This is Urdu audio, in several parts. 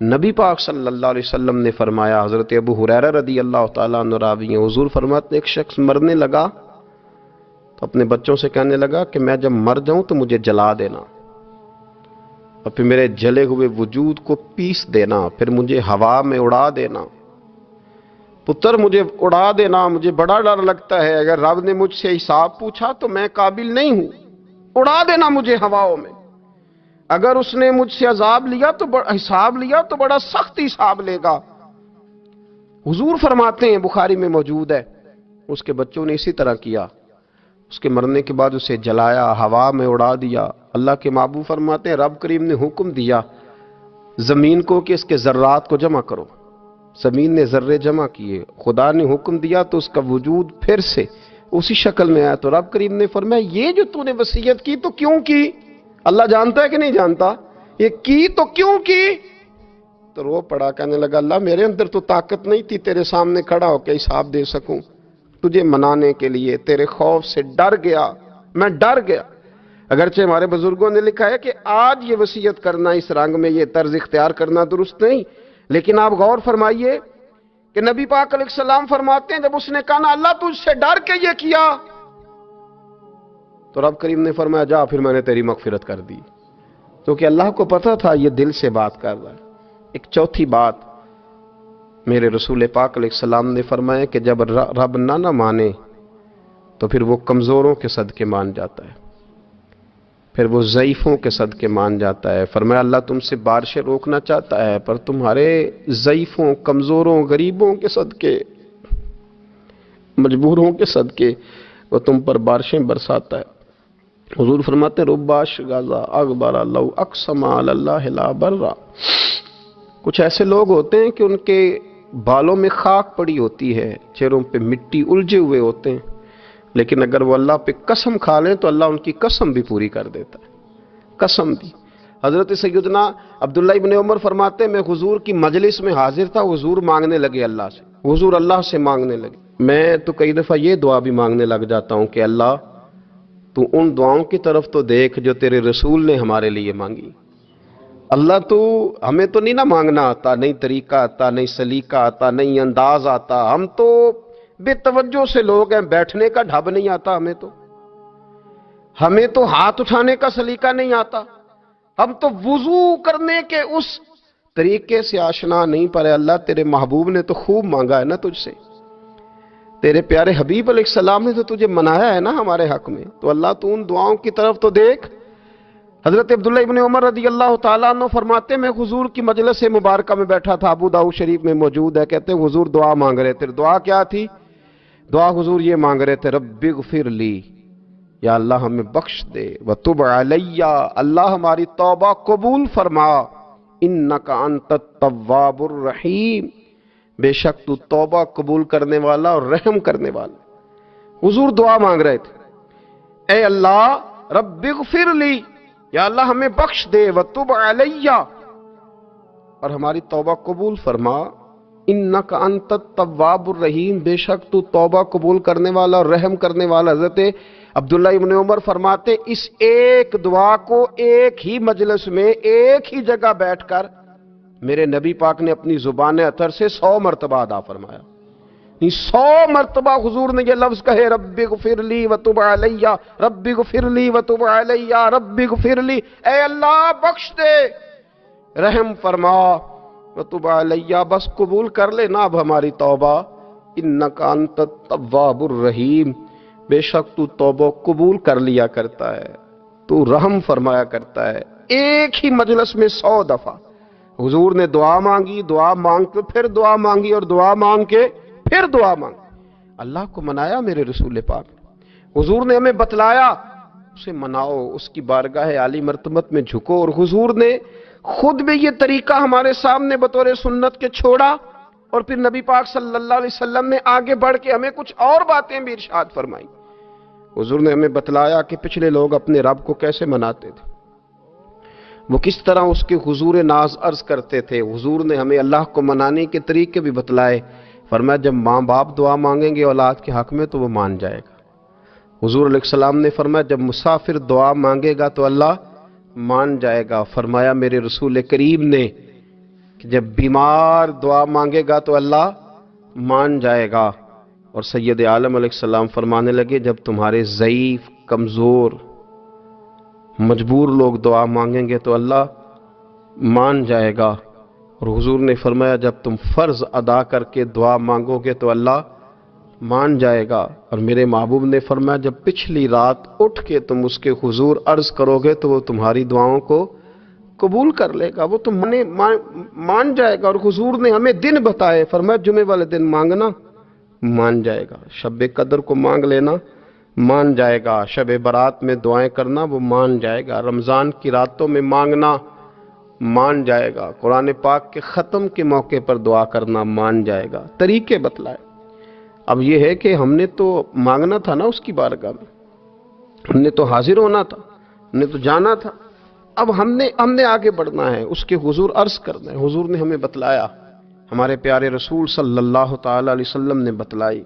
نبی پاک صلی اللہ علیہ وسلم نے فرمایا، حضرت ابو ہریرہ رضی اللہ تعالیٰ عنہ راوی ہیں، حضور فرماتے ایک شخص مرنے لگا تو اپنے بچوں سے کہنے لگا کہ میں جب مر جاؤں تو مجھے جلا دینا، اور پھر میرے جلے ہوئے وجود کو پیس دینا، پھر مجھے ہوا میں اڑا دینا۔ پتر مجھے اڑا دینا، مجھے بڑا ڈر لگتا ہے، اگر رب نے مجھ سے حساب پوچھا تو میں قابل نہیں ہوں، اڑا دینا مجھے ہواؤں میں۔ اگر اس نے مجھ سے عذاب لیا تو حساب لیا تو بڑا سخت حساب لے گا۔ حضور فرماتے ہیں، بخاری میں موجود ہے، اس کے بچوں نے اسی طرح کیا، اس کے مرنے کے بعد اسے جلایا، ہوا میں اڑا دیا۔ اللہ کے محبوب فرماتے ہیں رب کریم نے حکم دیا زمین کو کہ اس کے ذرات کو جمع کرو، زمین نے ذرے جمع کیے، خدا نے حکم دیا تو اس کا وجود پھر سے اسی شکل میں آیا۔ تو رب کریم نے فرمایا یہ جو تو نے وصیت کی تو کیوں کی؟ اللہ جانتا ہے کہ نہیں جانتا؟ یہ کی تو کیوں کی؟ تو رو پڑا، کہنے لگا اللہ میرے اندر تو طاقت نہیں تھی تیرے سامنے کھڑا ہو کے حساب دے سکوں، تجھے منانے کے لیے تیرے خوف سے ڈر گیا، میں ڈر گیا۔ اگرچہ ہمارے بزرگوں نے لکھا ہے کہ آج یہ وصیت کرنا، اس رنگ میں یہ طرز اختیار کرنا درست نہیں، لیکن آپ غور فرمائیے کہ نبی پاک علیہ السلام فرماتے ہیں جب اس نے کہا نا اللہ تجھ سے ڈر کے یہ کیا، تو رب کریم نے فرمایا جا پھر میں نے تیری مغفرت کر دی، کیونکہ اللہ کو پتا تھا یہ دل سے بات کر رہا ہے۔ ایک چوتھی بات میرے رسول پاک علیہ السلام نے فرمایا کہ جب رب نہ مانے تو پھر وہ کمزوروں کے صدقے مان جاتا ہے، پھر وہ ضعیفوں کے صدقے مان جاتا ہے۔ فرمایا اللہ تم سے بارشیں روکنا چاہتا ہے پر تمہارے ضعیفوں، کمزوروں، غریبوں کے صدقے، مجبوروں کے صدقے وہ تم پر بارشیں برساتا ہے۔ حضور فرماتے ہیں رباش غازا اغبر لو اقسم علی اللہ لا برا۔ کچھ ایسے لوگ ہوتے ہیں کہ ان کے بالوں میں خاک پڑی ہوتی ہے، چہروں پہ مٹی الجھے ہوئے ہوتے ہیں، لیکن اگر وہ اللہ پہ قسم کھا لیں تو اللہ ان کی قسم بھی پوری کر دیتا ہے، قسم بھی۔ حضرت سیدنا عبداللہ ابن عمر فرماتے ہیں میں حضور کی مجلس میں حاضر تھا، حضور مانگنے لگے اللہ سے، حضور اللہ سے مانگنے لگے۔ میں تو کئی دفعہ یہ دعا بھی مانگنے لگ جاتا ہوں کہ اللہ تو ان دعاؤں کی طرف تو دیکھ جو تیرے رسول نے ہمارے لیے مانگی۔ اللہ تو ہمیں تو نہیں نہ مانگنا آتا، نہیں طریقہ آتا، نہیں سلیقہ آتا، نہیں انداز آتا، ہم تو بے توجہ سے لوگ ہیں، بیٹھنے کا ڈھب نہیں آتا ہمیں تو ہاتھ اٹھانے کا سلیقہ نہیں آتا، ہم تو وضو کرنے کے اس طریقے سے آشنا نہیں، پر اللہ تیرے محبوب نے تو خوب مانگا ہے نا تجھ سے، تیرے پیارے حبیب علیہ السلام نے تو تجھے منایا ہے نا ہمارے حق میں، تو اللہ تو ان دعاؤں کی طرف تو دیکھ۔ حضرت عبداللہ ابن عمر رضی اللہ تعالیٰ عنہ فرماتے میں حضور کی مجلس مبارکہ میں بیٹھا تھا، ابو داؤد شریف میں موجود ہے، کہتے ہیں حضور دعا مانگ رہے تھے۔ دعا کیا تھی؟ دعا حضور یہ مانگ رہے تھے رب اغفر لی، یا اللہ ہمیں بخش دے، وتب علی، اللہ ہماری توبہ قبول فرما، انک انت التواب الرحیم، بے شک تو توبہ قبول کرنے والا اور رحم کرنے والا۔ حضور دعا مانگ رہے تھے، اے اللہ رب اغفر لی، یا اللہ ہمیں بخش دے، وتب علی، اور ہماری توبہ قبول فرما، انک انت التواب الرحیم، بے شک تو توبہ قبول کرنے والا اور رحم کرنے والا۔ حضرت عبداللہ ابن عمر فرماتے اس ایک دعا کو ایک ہی مجلس میں ایک ہی جگہ بیٹھ کر میرے نبی پاک نے اپنی زبان اطہر سے 100 مرتبہ ادا فرمایا۔ 100 مرتبہ حضور نے یہ لفظ کہے رب اغفر لی وتب علی، رب اغفر لی وتب علی، رب اغفر لی، اے اللہ بخش دے، رحم فرما، وتب علی، بس قبول کر لے نا اب ہماری توبہ، انک انت التواب الرحیم، بے شک تو توبہ قبول کر لیا کرتا ہے، تو رحم فرمایا کرتا ہے۔ ایک ہی مجلس میں 100 دفعہ حضور نے دعا مانگی، دعا مانگ کے پھر دعا مانگی، اور دعا مانگ کے پھر دعا مانگی۔ اللہ کو منایا میرے رسول پاک نے، حضور نے ہمیں بتلایا اسے مناؤ، اس کی بارگاہ عالی مرتبت میں جھکو، اور حضور نے خود بھی یہ طریقہ ہمارے سامنے بطور سنت کے چھوڑا، اور پھر نبی پاک صلی اللہ علیہ وسلم نے آگے بڑھ کے ہمیں کچھ اور باتیں بھی ارشاد فرمائی۔ حضور نے ہمیں بتلایا کہ پچھلے لوگ اپنے رب کو کیسے مناتے تھے، وہ کس طرح اس کے حضور ناز عرض کرتے تھے۔ حضور نے ہمیں اللہ کو منانے کے طریقے بھی بتلائے، فرمایا جب ماں باپ دعا مانگیں گے اولاد کے حق میں تو وہ مان جائے گا۔ حضور علیہ السلام نے فرمایا جب مسافر دعا مانگے گا تو اللہ مان جائے گا۔ فرمایا میرے رسول کریم نے کہ جب بیمار دعا مانگے گا تو اللہ مان جائے گا، اور سید عالم علیہ السلام فرمانے لگے جب تمہارے ضعیف، کمزور، مجبور لوگ دعا مانگیں گے تو اللہ مان جائے گا، اور حضور نے فرمایا جب تم فرض ادا کر کے دعا مانگو گے تو اللہ مان جائے گا، اور میرے محبوب نے فرمایا جب پچھلی رات اٹھ کے تم اس کے حضور عرض کرو گے تو وہ تمہاری دعاؤں کو قبول کر لے گا، وہ تم مان جائے گا۔ اور حضور نے ہمیں دن بتائے، فرمایا جمعے والے دن مانگنا مان جائے گا، شب قدر کو مانگ لینا مان جائے گا، شب برات میں دعائیں کرنا وہ مان جائے گا، رمضان کی راتوں میں مانگنا مان جائے گا، قرآن پاک کے ختم کے موقع پر دعا کرنا مان جائے گا۔ طریقے بتلائے۔ اب یہ ہے کہ ہم نے تو مانگنا تھا نا اس کی بارگاہ میں، ہم نے تو حاضر ہونا تھا، ہم نے تو جانا تھا، اب ہم نے آگے بڑھنا ہے، اس کے حضور عرض کرنا ہے۔ حضور نے ہمیں بتلایا، ہمارے پیارے رسول صلی اللہ تعالی علیہ وسلم نے بتلائی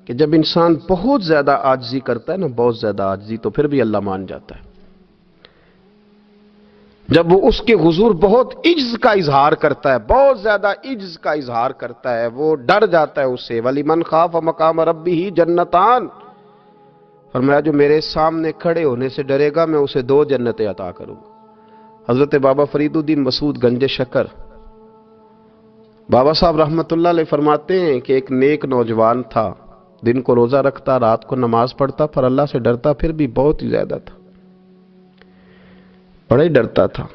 کہ جب انسان بہت زیادہ عاجزی کرتا ہے نا، بہت زیادہ عاجزی، تو پھر بھی اللہ مان جاتا ہے۔ جب وہ اس کے حضور بہت عجز کا اظہار کرتا ہے، بہت زیادہ عجز کا اظہار کرتا ہے، وہ ڈر جاتا ہے اس سے، وَلِمَنْ خَافَ مَقَامَ رَبِّهِ جَنَّتَانِ، فرمایا جو میرے سامنے کھڑے ہونے سے ڈرے گا میں اسے 2 جنتیں عطا کروں گا۔ حضرت بابا فرید الدین مسعود گنج شکر بابا صاحب رحمت اللہ علیہ فرماتے ہیں کہ ایک نیک نوجوان تھا، دن کو روزہ رکھتا، رات کو نماز پڑھتا، پر اللہ سے ڈرتا پھر بھی بہت ہی زیادہ تھا، بڑا ہی ڈرتا تھا۔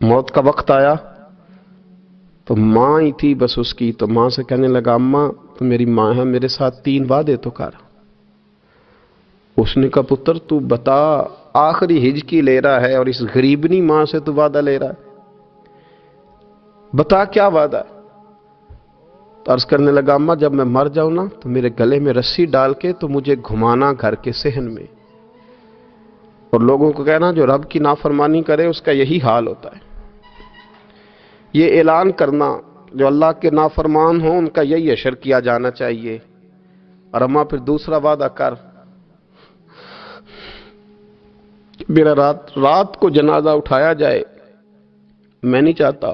موت کا وقت آیا تو ماں ہی تھی بس اس کی، تو ماں سے کہنے لگا اماں تو میری ماں ہے، میرے ساتھ 3 وعدے تو کر۔ اس نے کہا پتر تو بتا، آخری ہجکی لے رہا ہے اور اس غریبنی ماں سے تو وعدہ لے رہا ہے، بتا کیا وعدہ ہے؟ تو عرض کرنے لگا اماں جب میں مر جاؤں نا تو میرے گلے میں رسی ڈال کے تو مجھے گھمانا گھر کے صحن میں، اور لوگوں کو کہنا جو رب کی نافرمانی کرے اس کا یہی حال ہوتا ہے۔ یہ اعلان کرنا جو اللہ کے نافرمان ہوں ان کا یہی اشر کیا جانا چاہیے۔ اور اماں پھر دوسرا وعدہ کر، میرا رات کو جنازہ اٹھایا جائے، میں نہیں چاہتا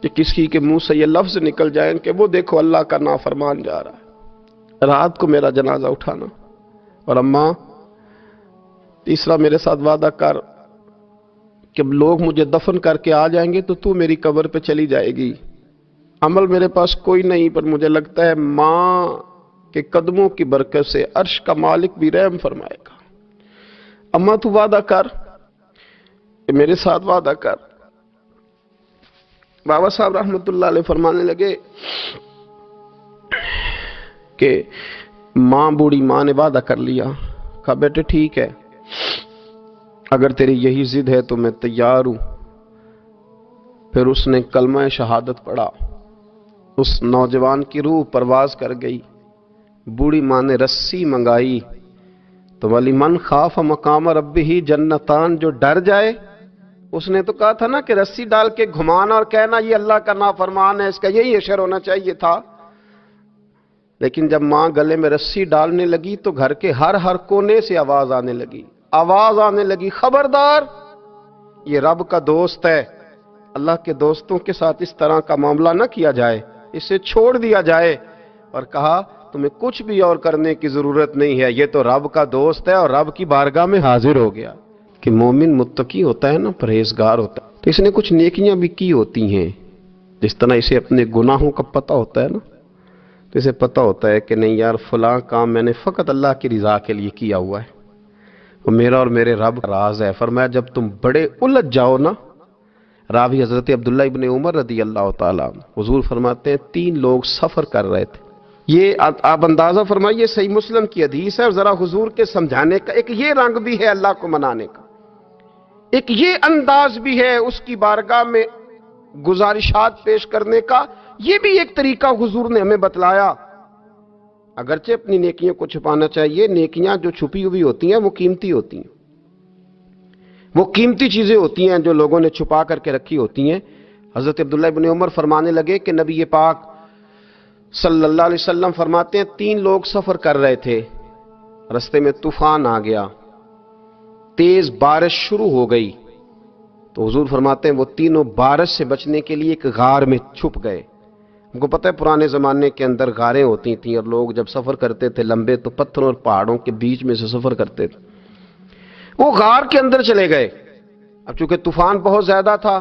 کہ کسی کے منہ سے یہ لفظ نکل جائیں کہ وہ دیکھو اللہ کا نافرمان جا رہا ہے، رات کو میرا جنازہ اٹھانا۔ اور اماں تیسرا میرے ساتھ وعدہ کر کہ لوگ مجھے دفن کر کے آ جائیں گے تو میری قبر پہ چلی جائے گی، عمل میرے پاس کوئی نہیں، پر مجھے لگتا ہے ماں کے قدموں کی برکت سے عرش کا مالک بھی رحم فرمائے گا۔ اماں تو وعدہ کر کہ میرے ساتھ وعدہ کر۔ بابا صاحب رحمت اللہ علیہ فرمانے لگے کہ ماں، بوڑھی ماں نے وعدہ کر لیا، کہا بیٹے ٹھیک ہے، اگر تیری یہی ضد ہے تو میں تیار ہوں۔ پھر اس نے کلمہ شہادت پڑھا، اس نوجوان کی روح پرواز کر گئی، بوڑھی ماں نے رسی منگائی تو وَلِمَنْ خَافَ مَقَامَ رَبِّهِ جَنَّتَانِ، جو ڈر جائے، اس نے تو کہا تھا نا کہ رسی ڈال کے گھمانا اور کہنا یہ اللہ کا نافرمان ہے، اس کا یہی اشر ہونا چاہیے تھا۔ لیکن جب ماں گلے میں رسی ڈالنے لگی تو گھر کے ہر کونے سے آواز آنے لگی، خبردار یہ رب کا دوست ہے، اللہ کے دوستوں کے ساتھ اس طرح کا معاملہ نہ کیا جائے، اسے چھوڑ دیا جائے۔ اور کہا تمہیں کچھ بھی اور کرنے کی ضرورت نہیں ہے، یہ تو رب کا دوست ہے اور رب کی بارگاہ میں حاضر ہو گیا۔ کہ مومن متقی ہوتا ہے نا، پرہیزگار ہوتا ہے، تو اس نے کچھ نیکیاں بھی کی ہوتی ہیں، جس طرح اسے اپنے گناہوں کا پتہ ہوتا ہے نا، تو اسے پتہ ہوتا ہے کہ نہیں یار فلاں کام میں نے فقط اللہ کی رضا کے لیے کیا ہوا ہے، وہ میرا اور میرے رب کا راز ہے۔ فرمایا جب تم بڑے الجھ جاؤ نا، راوی حضرت عبداللہ ابن عمر رضی اللہ تعالیٰ عنہ، حضور فرماتے ہیں 3 لوگ سفر کر رہے تھے، یہ آپ اندازہ فرمائیے، صحیح مسلم کی حدیث ہے، اور ذرا حضور کے سمجھانے کا ایک یہ رنگ بھی ہے اللہ کو منانے کا، ایک یہ انداز بھی ہے اس کی بارگاہ میں گزارشات پیش کرنے کا، یہ بھی ایک طریقہ حضور نے ہمیں بتلایا۔ اگرچہ اپنی نیکیوں کو چھپانا چاہیے، نیکیاں جو چھپی ہوئی ہوتی ہیں وہ قیمتی ہوتی ہیں، وہ قیمتی چیزیں ہوتی ہیں جو لوگوں نے چھپا کر کے رکھی ہوتی ہیں۔ حضرت عبداللہ ابن عمر فرمانے لگے کہ نبی پاک صلی اللہ علیہ وسلم فرماتے ہیں 3 لوگ سفر کر رہے تھے، رستے میں طوفان آ گیا، تیز بارش شروع ہو گئی، تو حضور فرماتے ہیں وہ تینوں بارش سے بچنے کے لیے ایک غار میں چھپ گئے. ہم کو پتہ ہے پرانے زمانے کے اندر غاریں ہوتی تھیں اور لوگ جب سفر کرتے تھے لمبے تو پتھروں اور پہاڑوں کے بیچ میں سے سفر کرتے تھے. وہ غار کے اندر چلے گئے. اب چونکہ طوفان بہت زیادہ تھا،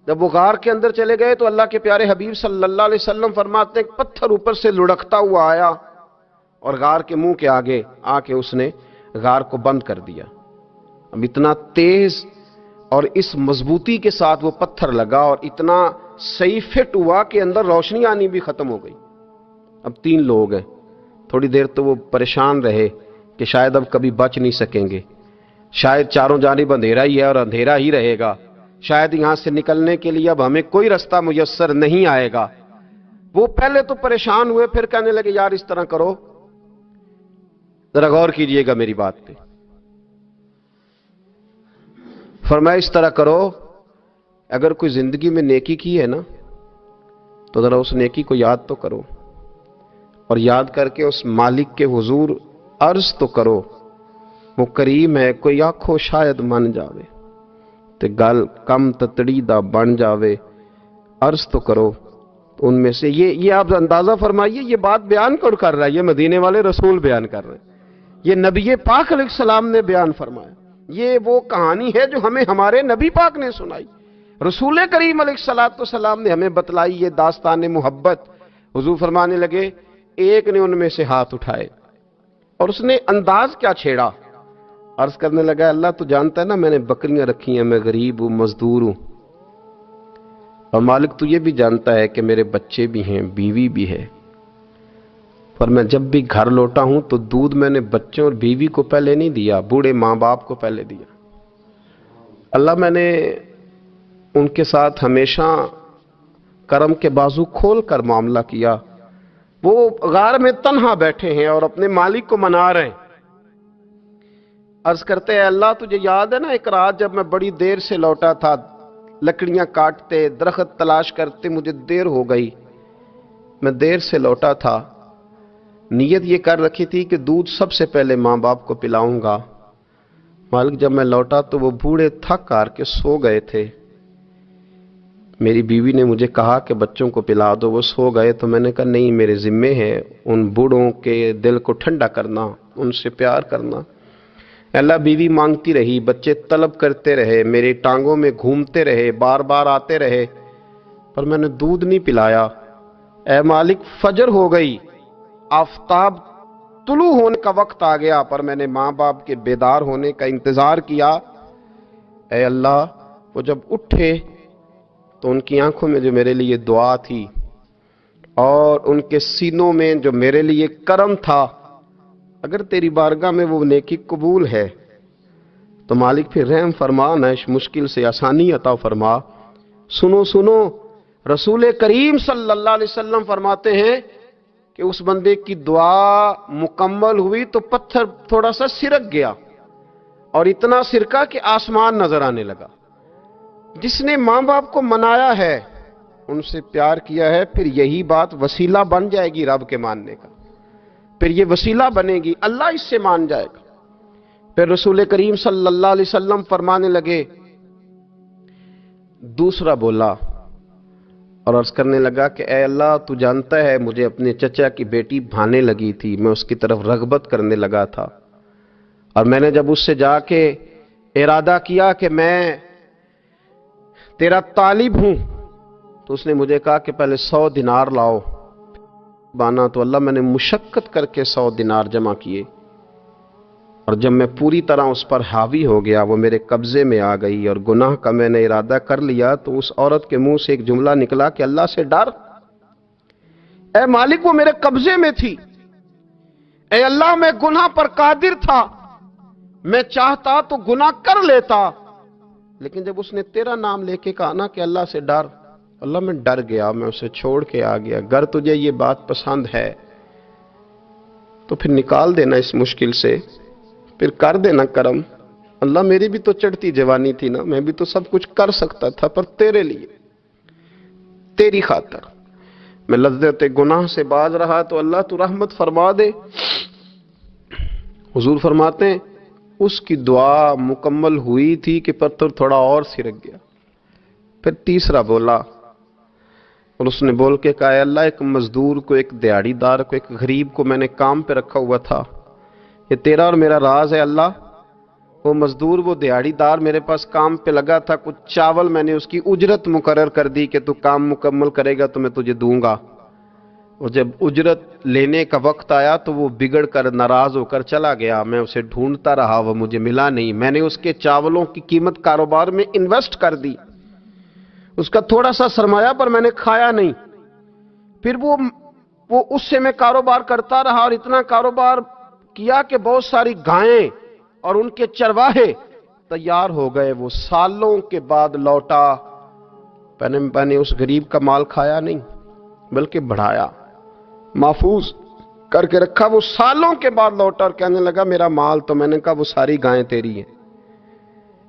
جب وہ غار کے اندر چلے گئے تو اللہ کے پیارے حبیب صلی اللہ علیہ وسلم فرماتے ہیں پتھر اوپر سے لڑکتا ہوا آیا اور غار کے منہ کے آگے آ کے اس نے غار کو بند کر دیا. اب اتنا تیز اور اس مضبوطی کے ساتھ وہ پتھر لگا اور اتنا صحیح فٹ ہوا کہ اندر روشنی آنی بھی ختم ہو گئی. اب 3 لوگ ہیں. تھوڑی دیر تو وہ پریشان رہے کہ شاید اب کبھی بچ نہیں سکیں گے، شاید چاروں جانب اندھیرا ہی ہے اور اندھیرا ہی رہے گا، شاید یہاں سے نکلنے کے لیے اب ہمیں کوئی رستہ میسر نہیں آئے گا. وہ پہلے تو پریشان ہوئے، پھر کہنے لگے یار اس طرح کرو، ذرا غور کیجئے گا میری بات پہ. فرمایا اس طرح کرو، اگر کوئی زندگی میں نیکی کی ہے نا تو ذرا اس نیکی کو یاد تو کرو، اور یاد کر کے اس مالک کے حضور عرض تو کرو، وہ کریم ہے، کوئی آنکھو شاید من جاوے تے گل کم تتڑی دا بن جاوے، عرض تو کرو. ان میں سے یہ آپ اندازہ فرمائیے یہ بات بیان کون کر رہا ہے؟ یہ مدینے والے رسول بیان کر رہے ہیں، یہ نبی پاک علیہ السلام نے بیان فرمایا. یہ وہ کہانی ہے جو ہمیں ہمارے نبی پاک نے سنائی، رسول کریم علیہ السلام نے ہمیں بتلائی. یہ داستان محبت. حضور فرمانے لگے ایک نے ان میں سے ہاتھ اٹھائے اور اس نے انداز کیا چھیڑا، عرض کرنے لگا اللہ تو جانتا ہے نا میں نے بکریاں رکھی ہیں، میں غریب ہوں، مزدور ہوں، اور مالک تو یہ بھی جانتا ہے کہ میرے بچے بھی ہیں، بیوی بھی ہے، پر میں جب بھی گھر لوٹا ہوں تو دودھ میں نے بچوں اور بیوی کو پہلے نہیں دیا، بوڑھے ماں باپ کو پہلے دیا. اللہ میں نے ان کے ساتھ ہمیشہ کرم کے بازو کھول کر معاملہ کیا. وہ غار میں تنہا بیٹھے ہیں اور اپنے مالک کو منا رہے ہیں. عرض کرتے ہیں اللہ تجھے یاد ہے نا ایک رات جب میں بڑی دیر سے لوٹا تھا، لکڑیاں کاٹتے درخت تلاش کرتے مجھے دیر ہو گئی، میں دیر سے لوٹا تھا، نیت یہ کر رکھی تھی کہ دودھ سب سے پہلے ماں باپ کو پلاؤں گا. مالک جب میں لوٹا تو وہ بوڑھے تھک کر کے سو گئے تھے. میری بیوی نے مجھے کہا کہ بچوں کو پلا دو، وہ سو گئے. تو میں نے کہا نہیں، میرے ذمے ہے ان بوڑھوں کے دل کو ٹھنڈا کرنا، ان سے پیار کرنا. اللہ بیوی مانگتی رہی، بچے طلب کرتے رہے، میری ٹانگوں میں گھومتے رہے، بار بار آتے رہے، پر میں نے دودھ نہیں پلایا. اے مالک فجر ہو گئی، آفتاب طلوع ہونے کا وقت آ گیا، پر میں نے ماں باپ کے بیدار ہونے کا انتظار کیا. اے اللہ وہ جب اٹھے تو ان کی آنکھوں میں جو میرے لیے دعا تھی اور ان کے سینوں میں جو میرے لیے کرم تھا، اگر تیری بارگاہ میں وہ نیکی قبول ہے تو مالک پھر رحم فرما، نہ اس مشکل سے آسانی عطا فرما. سنو سنو، رسول کریم صلی اللہ علیہ وسلم فرماتے ہیں کہ اس بندے کی دعا مکمل ہوئی تو پتھر تھوڑا سا سرک گیا، اور اتنا سرکا کہ آسمان نظر آنے لگا. جس نے ماں باپ کو منایا ہے، ان سے پیار کیا ہے، پھر یہی بات وسیلہ بن جائے گی رب کے ماننے کا، پھر یہ وسیلہ بنے گی، اللہ اس سے مان جائے گا. پھر رسول کریم صلی اللہ علیہ وسلم فرمانے لگے، دوسرا بولا اور عرض کرنے لگا کہ اے اللہ تو جانتا ہے مجھے اپنے چچا کی بیٹی بھانے لگی تھی، میں اس کی طرف رغبت کرنے لگا تھا، اور میں نے جب اس سے جا کے ارادہ کیا کہ میں تیرا طالب ہوں تو اس نے مجھے کہا کہ پہلے 100 دینار لاؤ بانا. تو اللہ میں نے مشقت کر کے 100 دینار جمع کیے، اور جب میں پوری طرح اس پر حاوی ہو گیا، وہ میرے قبضے میں آ گئی اور گناہ کا میں نے ارادہ کر لیا، تو اس عورت کے منہ سے ایک جملہ نکلا کہ اللہ سے ڈر. اے مالک وہ میرے قبضے میں تھی، اے اللہ میں گناہ پر قادر تھا، میں چاہتا تو گناہ کر لیتا، لیکن جب اس نے تیرا نام لے کے کہا نا کہ اللہ سے ڈر، اللہ میں ڈر گیا، میں اسے چھوڑ کے آ گیا. اگر تجھے یہ بات پسند ہے تو پھر نکال دینا اس مشکل سے، پھر کر دینا کرم. اللہ میری بھی تو چڑھتی جوانی تھی نا، میں بھی تو سب کچھ کر سکتا تھا، پر تیرے لیے، تیری خاطر میں لذت گناہ سے باز رہا، تو اللہ تو رحمت فرما دے. حضور فرماتے ہیں اس کی دعا مکمل ہوئی تھی کہ پتھر تھوڑا اور سرک گیا. پھر تیسرا بولا اور اس نے بول کے کہا، اے اللہ ایک مزدور کو، ایک دیہڑی دار کو، ایک غریب کو میں نے کام پہ رکھا ہوا تھا، یہ تیرا اور میرا راز ہے اللہ۔ وہ مزدور، وہ دیہڑی دار میرے پاس کام پہ لگا تھا، کچھ چاول میں نے اس کی اجرت مقرر کر دی کہ تو کام مکمل کرے گا تو میں تجھے دوں گا، اور جب اجرت لینے کا وقت آیا تو وہ بگڑ کر ناراض ہو کر چلا گیا، میں اسے ڈھونڈتا رہا، وہ مجھے ملا نہیں، میں نے اس کے چاولوں کی قیمت کاروبار میں انویسٹ کر دی، اس کا تھوڑا سا سرمایہ پر میں نے کھایا نہیں، پھر وہ اس سے میں کاروبار کرتا رہا اور اتنا کاروبار کیا کہ بہت ساری گائیں اور ان کے چرواہے تیار ہو گئے، وہ سالوں کے بعد لوٹا، میں نے اس غریب کا مال کھایا نہیں بلکہ بڑھایا، محفوظ کر کے رکھا، وہ سالوں کے بعد لوٹا اور کہنے لگا میرا مال، تو میں نے کہا وہ ساری گائیں تیری ہیں،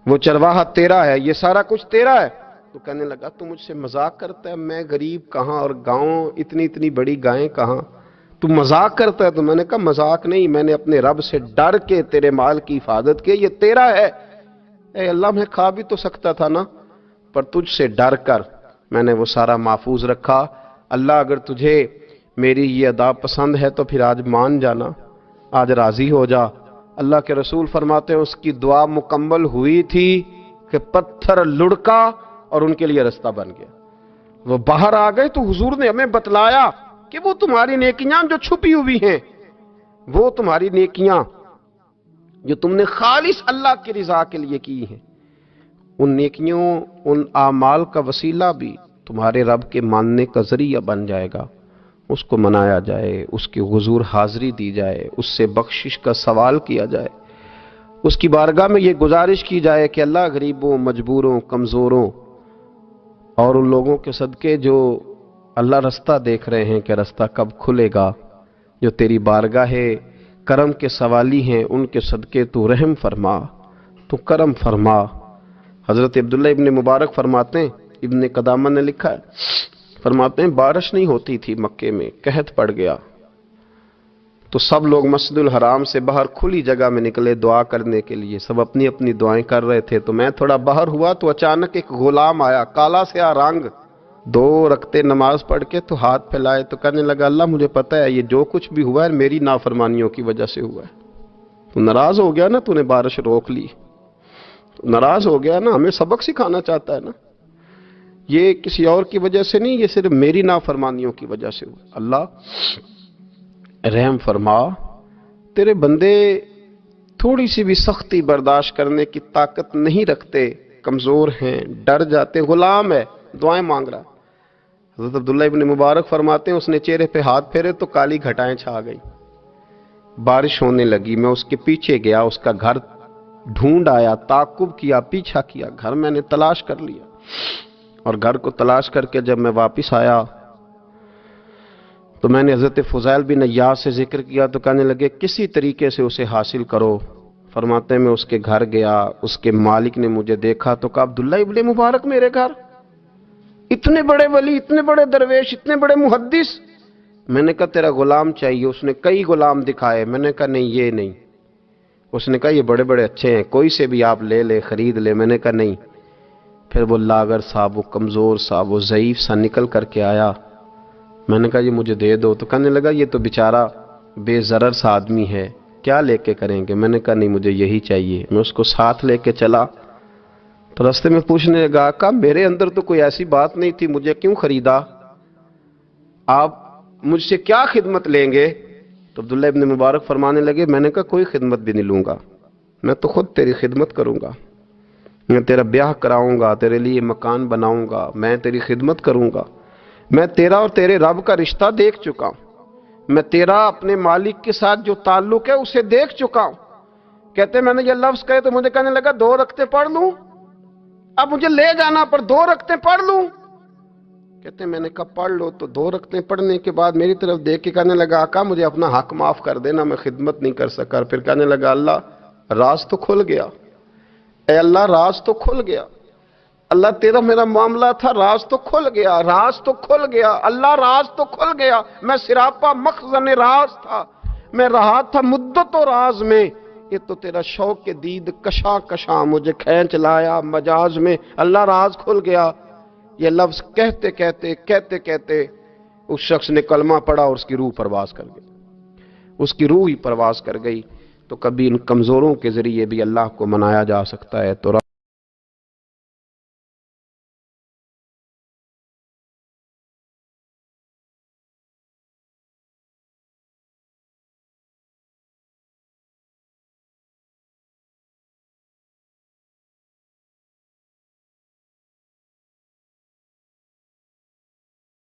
وہ چرواہا تیرا ہے، یہ سارا کچھ تیرا ہے۔ تو کہنے لگا تو مجھ سے مذاق کرتا ہے، میں غریب کہاں اور گاؤں اتنی بڑی گائیں کہاں، تو مذاق کرتا ہے؟ تو میں نے کہا مذاق نہیں، میں نے اپنے رب سے ڈر کے تیرے مال کی حفاظت کی، یہ تیرا ہے۔ اے اللہ میں کھا بھی تو سکتا تھا نا، پر تجھ سے ڈر کر میں نے وہ سارا محفوظ رکھا۔ اللہ اگر تجھے میری یہ ادا پسند ہے تو پھر آج مان جانا، آج راضی ہو جا۔ اللہ کے رسول فرماتے ہیں اس کی دعا مکمل ہوئی تھی کہ پتھر لڑکا اور ان کے لیے رستہ بن گیا، وہ باہر آ گئے۔ تو حضور نے ہمیں بتلایا کہ وہ تمہاری نیکیاں جو چھپی ہوئی ہیں، وہ تمہاری نیکیاں جو تم نے خالص اللہ کی رضا کے لیے کی ہیں، ان نیکیوں، ان اعمال کا وسیلہ بھی تمہارے رب کے ماننے کا ذریعہ بن جائے گا، اس کو منایا جائے، اس کی حضور حاضری دی جائے، اس سے بخشش کا سوال کیا جائے، اس کی بارگاہ میں یہ گزارش کی جائے کہ اللہ غریبوں، مجبوروں، کمزوروں اور ان لوگوں کے صدقے جو اللہ رستہ دیکھ رہے ہیں کہ رستہ کب کھلے گا، جو تیری بارگاہ کرم کے سوالی ہیں، ان کے صدقے تو رحم فرما، تو کرم فرما۔ حضرت عبداللہ ابن مبارک فرماتے ہیں، ابن قدامہ نے لکھا ہے، فرماتے ہیں بارش نہیں ہوتی تھی مکے میں، قحط پڑ گیا، تو سب لوگ مسجد الحرام سے باہر کھلی جگہ میں نکلے دعا کرنے کے لیے، سب اپنی اپنی دعائیں کر رہے تھے، تو میں تھوڑا باہر ہوا تو اچانک ایک غلام آیا، کالا سیاہ رنگ، 2 رکعتیں نماز پڑھ کے تو ہاتھ پھیلائے، تو کہنے لگا اللہ مجھے پتہ ہے یہ جو کچھ بھی ہوا ہے میری نافرمانیوں کی وجہ سے ہوا ہے، تو ناراض ہو گیا نا، تو نے بارش روک لی، تو ناراض ہو گیا نا، ہمیں سبق سکھانا چاہتا ہے نا، یہ کسی اور کی وجہ سے نہیں، یہ صرف میری نافرمانیوں کی وجہ سے ہوا۔ اللہ رحم فرما، تیرے بندے تھوڑی سی بھی سختی برداشت کرنے کی طاقت نہیں رکھتے، کمزور ہیں، ڈر جاتے، غلام ہے، دعائیں مانگ رہا۔ حضرت عبداللہ ابن مبارک فرماتے ہیں اس نے چہرے پہ ہاتھ پھیرے تو کالی گھٹائیں چھا گئی، بارش ہونے لگی، میں اس کے پیچھے گیا، اس کا گھر ڈھونڈ آیا، تعقب کیا، پیچھا کیا، گھر میں نے تلاش کر لیا، اور گھر کو تلاش کر کے جب میں واپس آیا تو میں نے حضرت فضیل بن عیاض سے ذکر کیا، تو کہنے لگے کسی طریقے سے اسے حاصل کرو۔ فرماتے ہیں میں اس کے گھر گیا، اس کے مالک نے مجھے دیکھا تو کہا عبداللہ ابن مبارک میرے گھر، اتنے بڑے ولی، اتنے بڑے درویش، اتنے بڑے محدث۔ میں نے کہا تیرا غلام چاہیے، اس نے کئی غلام دکھائے، میں نے کہا نہیں یہ نہیں، اس نے کہا یہ بڑے بڑے اچھے ہیں، کوئی سے بھی آپ لے لے، خرید لے، میں نے کہا نہیں۔ پھر وہ لاغر صاحب، وہ کمزور صاحب، وہ ضعیف سا نکل کر کے آیا، میں نے کہا یہ مجھے دے دو، تو کہنے لگا یہ تو بیچارہ بے ضرر سا آدمی ہے، کیا لے کے کریں گے؟ میں نے کہا نہیں مجھے یہی چاہیے۔ میں اس کو ساتھ لے کے چلا تو رستے میں پوچھنے لگا آقا میرے اندر تو کوئی ایسی بات نہیں تھی، مجھے کیوں خریدا؟ آپ مجھ سے کیا خدمت لیں گے؟ تو عبداللہ ابن مبارک فرمانے لگے میں نے کہا کوئی خدمت بھی نہیں لوں گا، میں تو خود تیری خدمت کروں گا، میں تیرا بیاہ کراؤں گا، تیرے لیے مکان بناؤں گا، میں تیری خدمت کروں گا، میں تیرا اور تیرے رب کا رشتہ دیکھ چکا ہوں، میں تیرا اپنے مالک کے ساتھ جو تعلق ہے اسے دیکھ چکا ہوں۔ کہتے میں نے یہ لفظ کہے تو مجھے کہنے لگا 2 رکعتیں پڑھ لوں، اب مجھے لے جانا پر 2 رکعتیں پڑھ لوں؟ کہتے میں نے کہا پڑھ لو۔ تو 2 رکعتیں پڑھنے کے بعد میری طرف دیکھ کے کہنے لگا آقا مجھے اپنا حق معاف کر دینا، میں خدمت نہیں کر سکا۔ پھر کہنے لگا اللہ راز تو کھل گیا، اے اللہ راز تو کھل گیا، اللہ تیرا میرا معاملہ تھا، راز تو کھل گیا، راز تو کھل گیا، اللہ راز تو کھل گیا، میں سراپا مخزن راز تھا، میں رہا تھا مدت و راز میں، یہ تو تیرا شوق دید کشاں کشاں مجھے کھینچ لایا مجاز میں، اللہ راز کھل گیا۔ یہ لفظ کہتے کہتے اس شخص نے کلمہ پڑھا اور اس کی روح پرواز کر گئی، اس کی روح ہی پرواز کر گئی۔ تو کبھی ان کمزوروں کے ذریعے بھی اللہ کو منایا جا سکتا ہے۔ تو